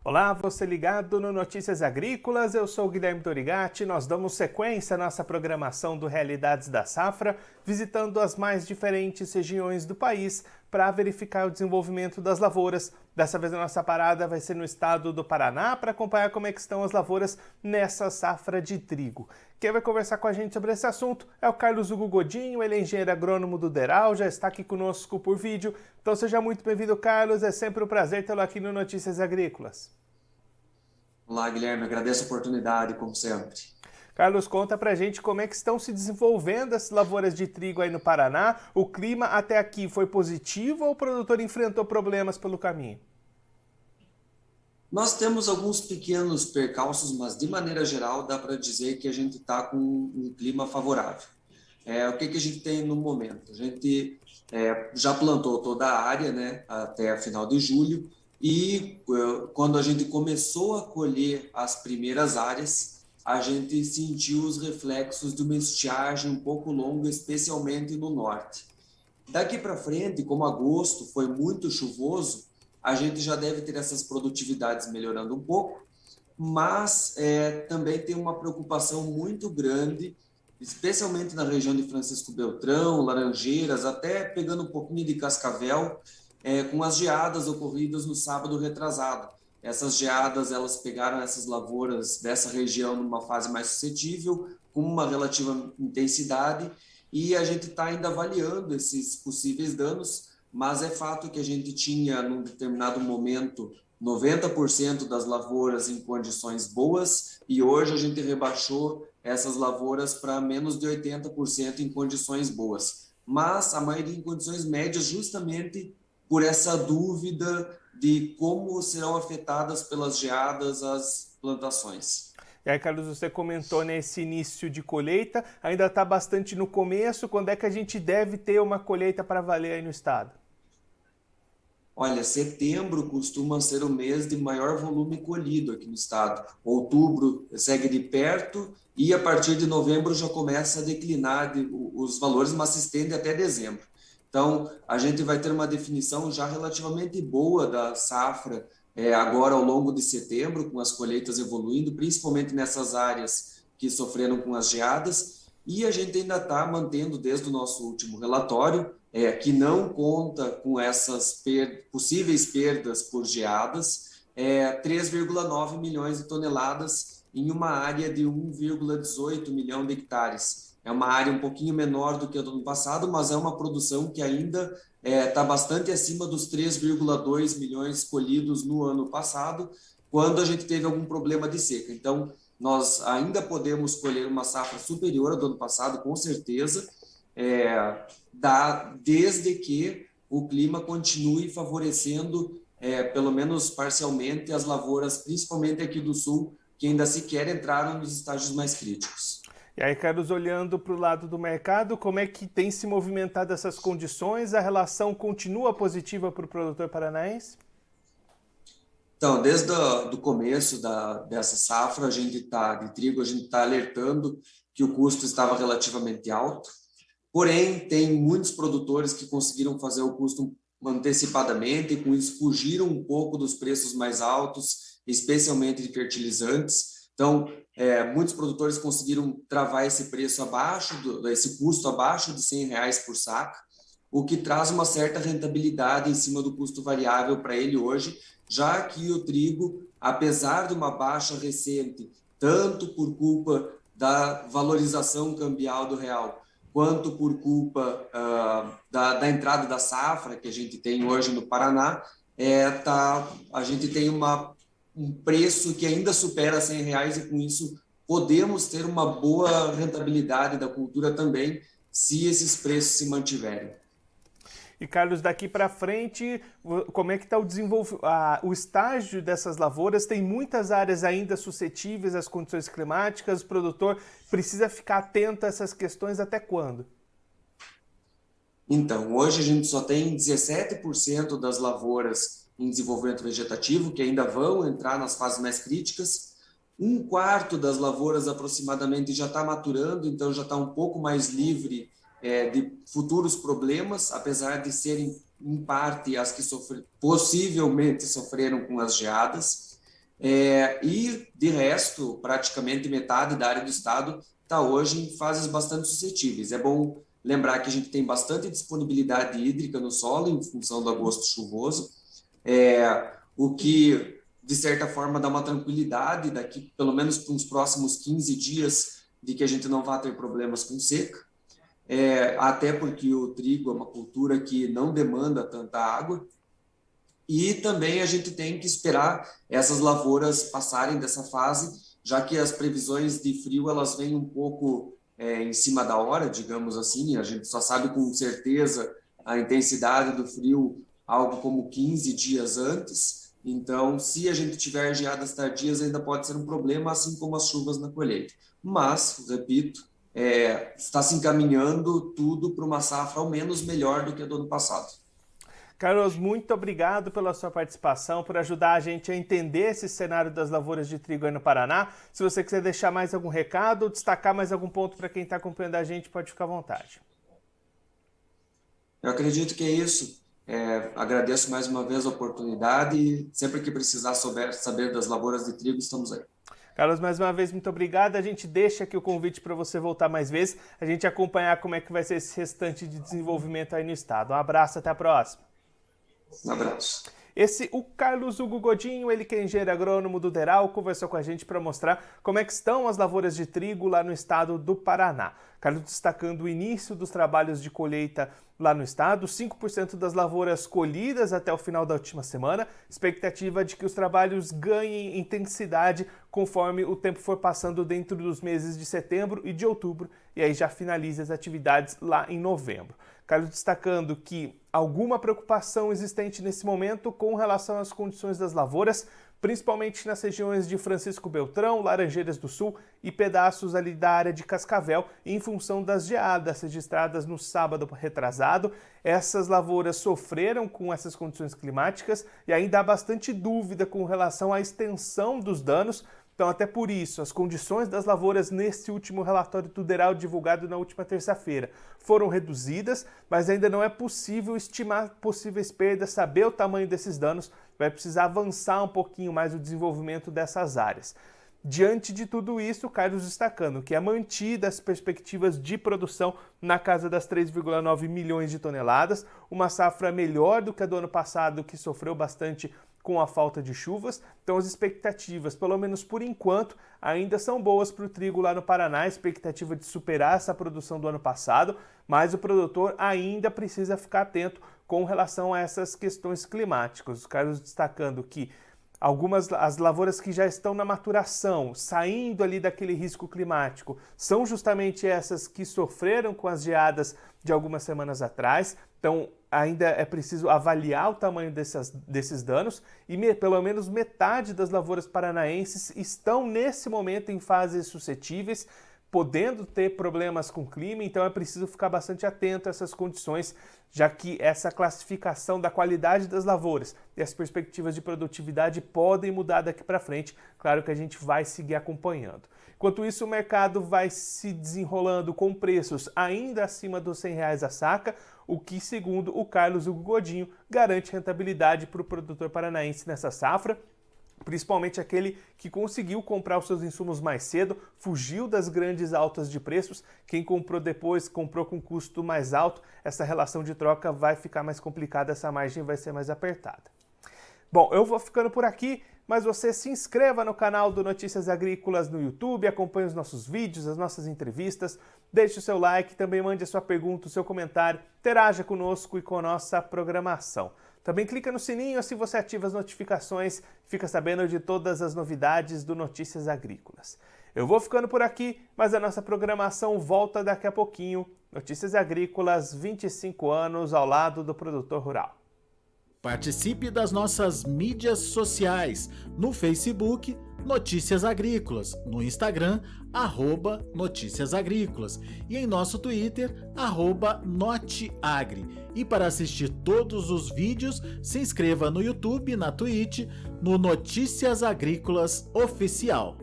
Olá, você ligado no Notícias Agrícolas, eu sou o Guilherme Dorigatti. Nós damos sequência à nossa programação do Realidades da Safra, visitando as mais diferentes regiões do país para verificar o desenvolvimento das lavouras. Dessa vez a nossa parada vai ser no estado do Paraná para acompanhar como é que estão as lavouras nessa safra de trigo. Quem vai conversar com a gente sobre esse assunto é o Carlos Hugo Godinho, ele é engenheiro agrônomo do Deral, já está aqui conosco por vídeo. Então seja muito bem-vindo, Carlos, é sempre um prazer tê-lo aqui no Notícias Agrícolas. Olá, Guilherme, agradeço a oportunidade, como sempre. Carlos, conta pra gente como é que estão se desenvolvendo as lavouras de trigo aí no Paraná. O clima até aqui foi positivo ou o produtor enfrentou problemas pelo caminho? Nós temos alguns pequenos percalços, mas de maneira geral dá para dizer que a gente está com um clima favorável. O que a gente tem no momento? A gente já plantou toda a área, né, até a final de julho, e quando a gente começou a colher as primeiras áreas, a gente sentiu os reflexos de uma estiagem um pouco longa, especialmente no norte. Daqui para frente, como agosto foi muito chuvoso, a gente já deve ter essas produtividades melhorando um pouco, mas também tem uma preocupação muito grande, especialmente na região de Francisco Beltrão, Laranjeiras, até pegando um pouquinho de Cascavel, com as geadas ocorridas no sábado retrasado. Essas geadas, elas pegaram essas lavouras dessa região numa fase mais suscetível, com uma relativa intensidade, e a gente está ainda avaliando esses possíveis danos, mas é fato que a gente tinha, num determinado momento, 90% das lavouras em condições boas, e hoje a gente rebaixou essas lavouras para menos de 80% em condições boas. Mas a maioria em condições médias, justamente por essa dúvida de como serão afetadas pelas geadas as plantações. E aí, Carlos, você comentou nesse início de colheita, ainda está bastante no começo. Quando é que a gente deve ter uma colheita para valer aí no estado? Olha, setembro costuma ser o mês de maior volume colhido aqui no estado. Outubro segue de perto e a partir de novembro já começa a declinar os valores, mas se estende até dezembro. Então, a gente vai ter uma definição já relativamente boa da safra agora ao longo de setembro, com as colheitas evoluindo, principalmente nessas áreas que sofreram com as geadas. E a gente ainda está mantendo, desde o nosso último relatório, que não conta com essas possíveis perdas por geadas, 3,9 milhões de toneladas em uma área de 1,18 milhão de hectares. É uma área um pouquinho menor do que a do ano passado, mas é uma produção que ainda está bastante acima dos 3,2 milhões colhidos no ano passado, quando a gente teve algum problema de seca. Então, nós ainda podemos colher uma safra superior ao do ano passado, com certeza, desde que o clima continue favorecendo, pelo menos parcialmente, as lavouras, principalmente aqui do sul, que ainda sequer entraram nos estágios mais críticos. E aí, Carlos, olhando para o lado do mercado, como é que tem se movimentado essas condições? A relação continua positiva para o produtor paranaense? Então, desde o começo dessa safra, de trigo, a gente está alertando que o custo estava relativamente alto. Porém, tem muitos produtores que conseguiram fazer o custo antecipadamente e com isso fugiram um pouco dos preços mais altos, especialmente de fertilizantes. Então, muitos produtores conseguiram travar esse preço abaixo, esse custo abaixo de R$ 100 por saca, o que traz uma certa rentabilidade em cima do custo variável para ele hoje, já que o trigo, apesar de uma baixa recente, tanto por culpa da valorização cambial do real, quanto por culpa da entrada da safra que a gente tem hoje no Paraná, a gente tem um preço que ainda supera R$ 100 e com isso podemos ter uma boa rentabilidade da cultura também, se esses preços se mantiverem. E, Carlos, daqui para frente, como é que está o estágio dessas lavouras? Tem muitas áreas ainda suscetíveis às condições climáticas. O produtor precisa ficar atento a essas questões até quando? Então, hoje a gente só tem 17% das lavouras em desenvolvimento vegetativo, que ainda vão entrar nas fases mais críticas. Um quarto das lavouras aproximadamente já está maturando, então já está um pouco mais livre de futuros problemas, apesar de serem, em parte, as que possivelmente sofreram com as geadas. E, de resto, praticamente metade da área do estado está hoje em fases bastante suscetíveis. É bom lembrar que a gente tem bastante disponibilidade hídrica no solo em função do agosto chuvoso, o que, de certa forma, dá uma tranquilidade daqui, pelo menos para os próximos 15 dias, de que a gente não vai ter problemas com seca, até porque o trigo é uma cultura que não demanda tanta água, e também a gente tem que esperar essas lavouras passarem dessa fase, já que as previsões de frio elas vêm um pouco em cima da hora, digamos assim, a gente só sabe com certeza a intensidade do frio algo como 15 dias antes, então se a gente tiver geadas tardias ainda pode ser um problema, assim como as chuvas na colheita. Mas, repito, está se encaminhando tudo para uma safra ao menos melhor do que a do ano passado. Carlos, muito obrigado pela sua participação, por ajudar a gente a entender esse cenário das lavouras de trigo aí no Paraná. Se você quiser deixar mais algum recado, destacar mais algum ponto para quem está acompanhando a gente, pode ficar à vontade. Eu acredito que é isso. Agradeço mais uma vez a oportunidade e sempre que precisar saber das lavouras de trigo, estamos aí. Carlos, mais uma vez, muito obrigado. A gente deixa aqui o convite para você voltar mais vezes, a gente acompanhar como é que vai ser esse restante de desenvolvimento aí no estado. Um abraço, até a próxima. Um abraço. O Carlos Hugo Godinho, ele que é engenheiro agrônomo do DERAL, conversou com a gente para mostrar como é que estão as lavouras de trigo lá no estado do Paraná. Carlos destacando o início dos trabalhos de colheita lá no estado, 5% das lavouras colhidas até o final da última semana, expectativa de que os trabalhos ganhem intensidade conforme o tempo for passando dentro dos meses de setembro e de outubro, e aí já finaliza as atividades lá em novembro. Carlos destacando que alguma preocupação existente nesse momento com relação às condições das lavouras, principalmente nas regiões de Francisco Beltrão, Laranjeiras do Sul e pedaços ali da área de Cascavel, em função das geadas registradas no sábado retrasado. Essas lavouras sofreram com essas condições climáticas e ainda há bastante dúvida com relação à extensão dos danos. Então, até por isso, as condições das lavouras nesse último relatório do DERAL divulgado na última terça-feira foram reduzidas, mas ainda não é possível estimar possíveis perdas, saber o tamanho desses danos, vai precisar avançar um pouquinho mais o desenvolvimento dessas áreas. Diante de tudo isso, Carlos destacando que é mantida as perspectivas de produção na casa das 3,9 milhões de toneladas, uma safra melhor do que a do ano passado, que sofreu bastante com a falta de chuvas. Então as expectativas, pelo menos por enquanto, ainda são boas para o trigo lá no Paraná, a expectativa de superar essa produção do ano passado, mas o produtor ainda precisa ficar atento com relação a essas questões climáticas. Os caras destacando que as lavouras que já estão na maturação, saindo ali daquele risco climático, são justamente essas que sofreram com as geadas de algumas semanas atrás. Então, ainda é preciso avaliar o tamanho desses danos e pelo menos metade das lavouras paranaenses estão nesse momento em fases suscetíveis, podendo ter problemas com o clima, então é preciso ficar bastante atento a essas condições, já que essa classificação da qualidade das lavouras e as perspectivas de produtividade podem mudar daqui para frente. Claro que a gente vai seguir acompanhando. Enquanto isso, o mercado vai se desenrolando com preços ainda acima dos R$100 a saca, o que, segundo o Carlos Hugo Godinho, garante rentabilidade para o produtor paranaense nessa safra, principalmente aquele que conseguiu comprar os seus insumos mais cedo, fugiu das grandes altas de preços. Quem comprou depois, comprou com custo mais alto, essa relação de troca vai ficar mais complicada, essa margem vai ser mais apertada. Bom, eu vou ficando por aqui, mas você se inscreva no canal do Notícias Agrícolas no YouTube, acompanhe os nossos vídeos, as nossas entrevistas, deixe o seu like, também mande a sua pergunta, o seu comentário, interaja conosco e com a nossa programação. Também clica no sininho, assim você ativa as notificações, fica sabendo de todas as novidades do Notícias Agrícolas. Eu vou ficando por aqui, mas a nossa programação volta daqui a pouquinho. Notícias Agrícolas, 25 anos ao lado do produtor rural. Participe das nossas mídias sociais, no Facebook, Notícias Agrícolas, no Instagram, @Notícias Agrícolas e em nosso Twitter, @Noteagri. E para assistir todos os vídeos, se inscreva no YouTube, na Twitch, no Notícias Agrícolas Oficial.